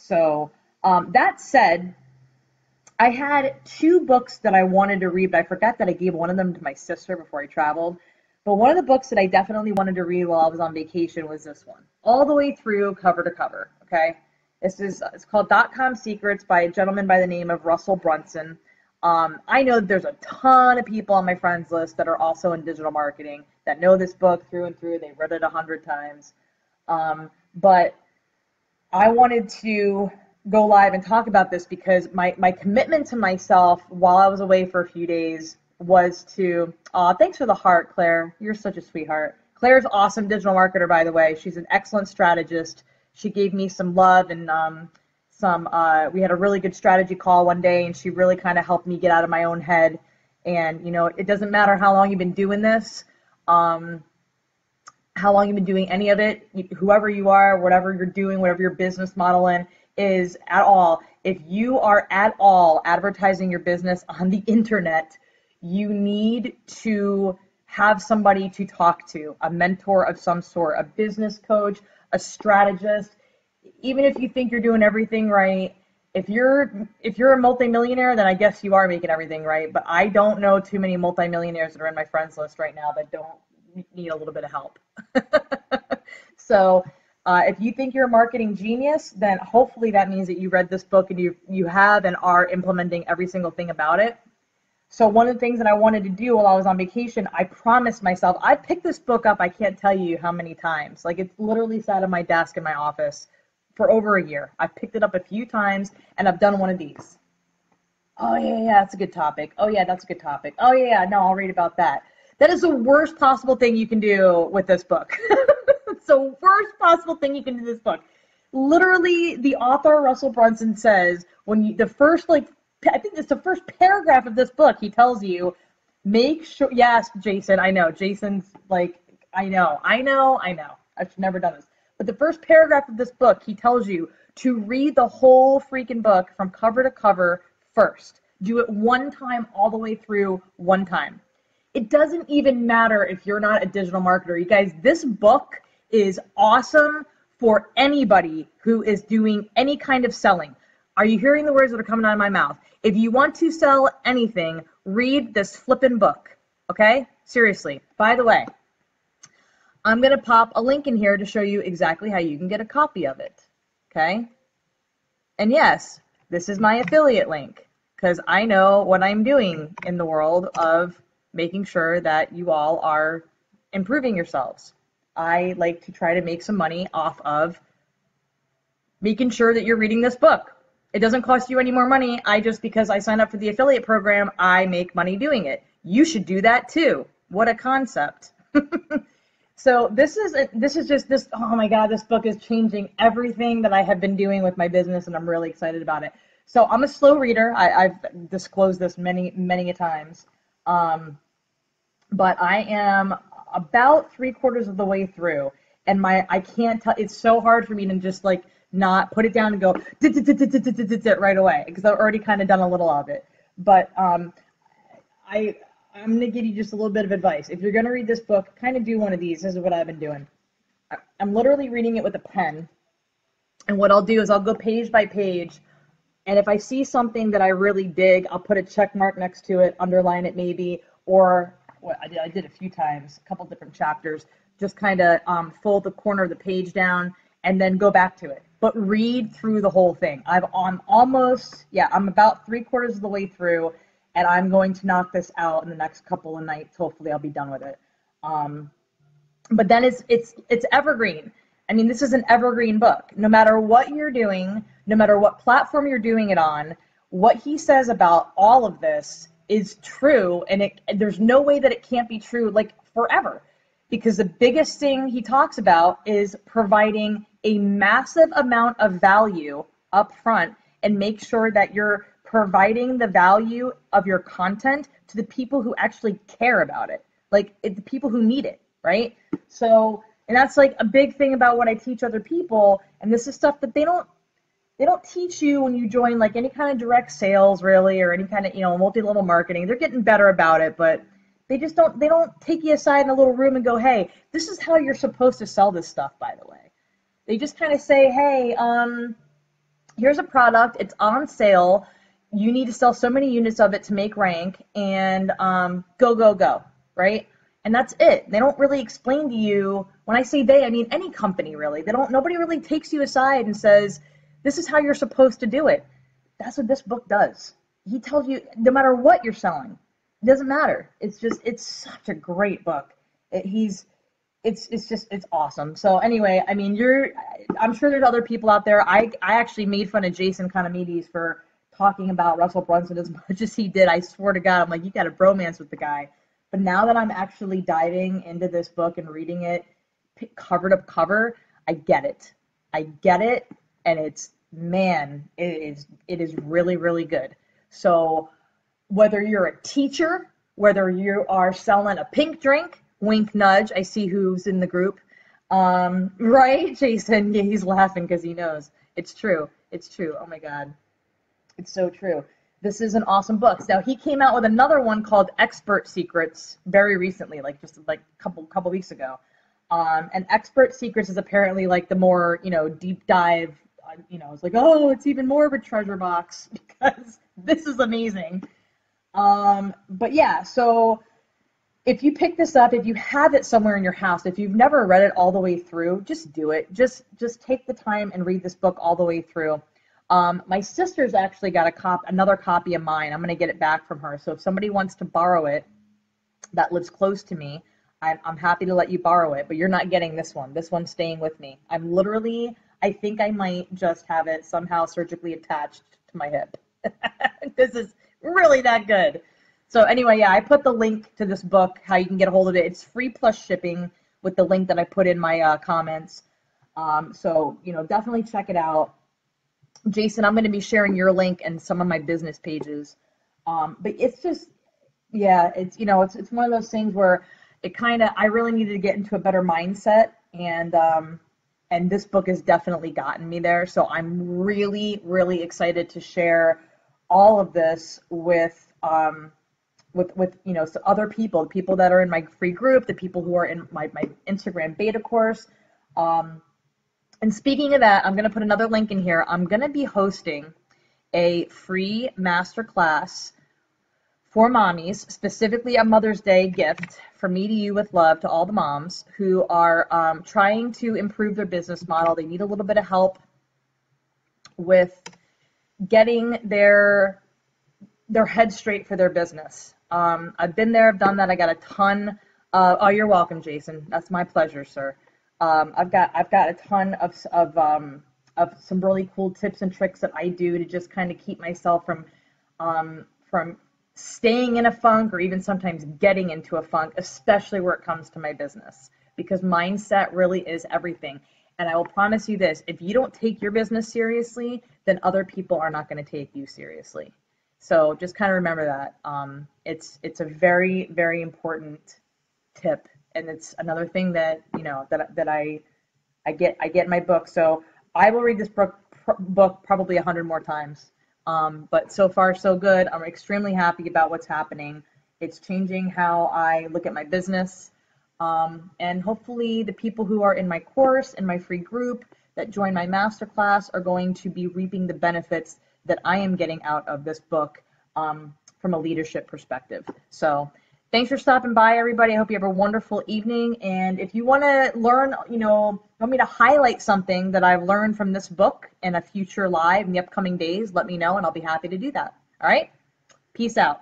So that said, I had two books that I wanted to read, but I forgot that I gave one of them to my sister before I traveled. But one of the books that I definitely wanted to read while I was on vacation was this one, all the way through cover to cover. Okay, it's called .com Secrets by a gentleman by the name of Russell Brunson. I know that there's a ton of people on my friends list that are also in digital marketing that know this book through and through. They've read it 100 times. But I wanted to go live and talk about this because my commitment to myself while I was away for a few days was to, thanks for the heart, Claire. You're such a sweetheart. Claire's awesome digital marketer, by the way. She's an excellent strategist. She gave me some love and we had a really good strategy call one day, and she really kind of helped me get out of my own head. And, you know, it doesn't matter how long you've been doing this, how long you've been doing any of it, whoever you are, whatever you're doing, whatever your business model in is at all, if you are at all advertising your business on the internet, you need to have somebody to talk to, a mentor of some sort, a business coach, a strategist. Even if you think you're doing everything right, if you're a multimillionaire, then I guess you are making everything right. But I don't know too many multimillionaires that are in my friends list right now that don't need a little bit of help. So if you think you're a marketing genius, then hopefully that means that you read this book and you have and are implementing every single thing about it. So one of the things that I wanted to do while I was on vacation, I promised myself, I picked this book up, I can't tell you how many times. Like, it's literally sat on my desk in my office for over a year. I've picked it up a few times, and I've done one of these. Oh, yeah, that's a good topic. Oh, yeah, that's a good topic. Oh, yeah, no, I'll read about that. That is the worst possible thing you can do with this book. It's the worst possible thing you can do with this book. Literally, the author, Russell Brunson, says, I think it's the first paragraph of this book, he tells you, make sure, yes, Jason, I know, Jason's like, I know, I've never done this. But the first paragraph of this book, he tells you to read the whole freaking book from cover to cover first. Do it one time all the way through one time. It doesn't even matter if you're not a digital marketer. You guys, this book is awesome for anybody who is doing any kind of selling. Are you hearing the words that are coming out of my mouth? If you want to sell anything, read this flippin' book, okay? Seriously. By the way, I'm going to pop a link in here to show you exactly how you can get a copy of it, okay? And yes, this is my affiliate link because I know what I'm doing in the world of making sure that you all are improving yourselves. I like to try to make some money off of making sure that you're reading this book. It doesn't cost you any more money. Because I signed up for the affiliate program, I make money doing it. You should do that too. What a concept. So this is just this, oh my God, this book is changing everything that I have been doing with my business, and I'm really excited about it. So I'm a slow reader. I've disclosed this many a times. But I am about 3/4 of the way through, and I can't tell, it's so hard for me to just like not put it down and go right away because I've already kind of done a little of it. But I'm going to give you just a little bit of advice. If you're going to read this book, kind of do one of these. This is what I've been doing. I'm literally reading it with a pen, and what I'll do is I'll go page by page, and if I see something that I really dig, I'll put a check mark next to it, underline it maybe, or what I did a few times, a couple different chapters, just kind of fold the corner of the page down and then go back to it. But read through the whole thing. I'm about 3/4 of the way through, and I'm going to knock this out in the next couple of nights. Hopefully I'll be done with it. But then it's evergreen. I mean, this is an evergreen book. No matter what you're doing, no matter what platform you're doing it on, what he says about all of this is true, and there's no way that it can't be true like forever. Because the biggest thing he talks about is providing a massive amount of value up front and make sure that you're providing the value of your content to the people who actually care about it, like the people who need it, right? So, and that's like a big thing about what I teach other people, and this is stuff that they don't teach you when you join like any kind of direct sales really, or any kind of, multi-level marketing. They're getting better about it, but they don't take you aside in a little room and go, hey, this is how you're supposed to sell this stuff, by the way. They just kind of say, hey, here's a product, it's on sale, you need to sell so many units of it to make rank, and go, go, go, right? And that's it. They don't really explain to you, when I say they, I mean any company really. Nobody really takes you aside and says, this is how you're supposed to do it. That's what this book does. He tells you no matter what you're selling, it doesn't matter. It's such a great book. It's awesome. So anyway, I mean, I'm sure there's other people out there. I actually made fun of Jason Economides for talking about Russell Brunson as much as he did. I swear to God, I'm like, you got a bromance with the guy. But now that I'm actually diving into this book and reading it cover to cover, I get it. I get it, and it is really, really good. So whether you're a teacher, whether you are selling a pink drink, wink, nudge, I see who's in the group. Right, Jason? Yeah, he's laughing because he knows. It's true. It's true. Oh my God. It's so true. This is an awesome book. Now, he came out with another one called Expert Secrets very recently, just a couple weeks ago. And Expert Secrets is apparently like the more, deep dive, it's like, oh, it's even more of a treasure box because this is amazing. But yeah, so if you pick this up, if you have it somewhere in your house, if you've never read it all the way through, just do it. Just take the time and read this book all the way through. My sister's actually got another copy of mine. I'm going to get it back from her. So if somebody wants to borrow it that lives close to me, I'm happy to let you borrow it, but you're not getting this one. This one's staying with me. I think I might just have it somehow surgically attached to my hip. This is really that good. So anyway, yeah, I put the link to this book, how you can get a hold of it. It's free plus shipping with the link that I put in my comments. So, definitely check it out. Jason, I'm going to be sharing your link and some of my business pages. But it's just, yeah, it's one of those things where I really needed to get into a better mindset, and this book has definitely gotten me there. So I'm really, really excited to share all of this with other people, the people that are in my free group, the people who are in my Instagram beta course. And speaking of that, I'm going to put another link in here. I'm going to be hosting a free masterclass for mommies, specifically a Mother's Day gift from me to you with love to all the moms who are trying to improve their business model. They need a little bit of help with getting their head straight for their business. I've been there, I've done that. I got a ton. Oh, you're welcome, Jason. That's my pleasure, sir. I've got a ton of some really cool tips and tricks that I do to just kind of keep myself from staying in a funk or even sometimes getting into a funk, especially where it comes to my business, because mindset really is everything. And I will promise you this, if you don't take your business seriously, then other people are not going to take you seriously. So just kind of remember that. It's a very, very important tip. And it's another thing that, that I get in my book. So I will read this book probably 100 more times. But so far, so good. I'm extremely happy about what's happening. It's changing how I look at my business. And hopefully the people who are in my course, in my free group, that join my masterclass are going to be reaping the benefits that I am getting out of this book from a leadership perspective. So thanks for stopping by, everybody. I hope you have a wonderful evening. And if you want to learn, want me to highlight something that I've learned from this book in a future live in the upcoming days, let me know and I'll be happy to do that. All right? Peace out.